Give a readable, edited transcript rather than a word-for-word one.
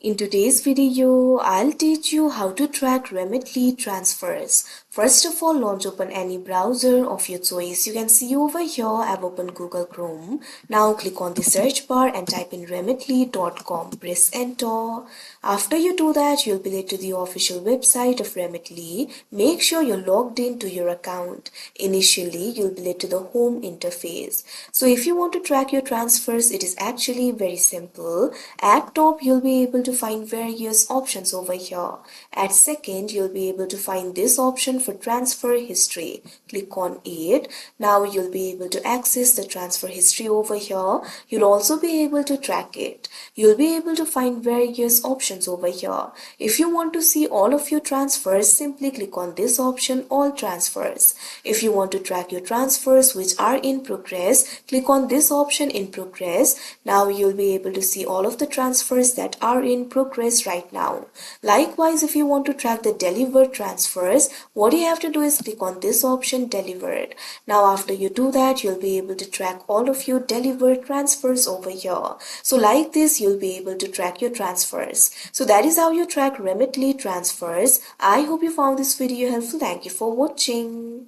In today's video, I'll teach you how to track Remitly transfers. First of all, launch open any browser of your choice. You can see over here, I've opened Google Chrome. Now click on the search bar and type in remitly.com. Press enter. After you do that, you'll be led to the official website of Remitly. Make sure you're logged into your account. Initially, you'll be led to the home interface. So if you want to track your transfers, it is actually very simple. At top, you'll be able to find various options over here. At second, you'll be able to find this option for transfer history. Click on it. Now you'll be able to access the transfer history over here. You'll also be able to track it. You'll be able to find various options over here. If you want to see all of your transfers, simply click on this option, all transfers. If you want to track your transfers which are in progress, click on this option, in progress. Now you'll be able to see all of the transfers that are in progress right now. Likewise, if you want to track the delivered transfers, what you have to do is click on this option, delivered. Now after you do that, you'll be able to track all of your delivered transfers over here. So like this, you'll be able to track your transfers. So that is how you track Remitly transfers. I hope you found this video helpful. Thank you for watching.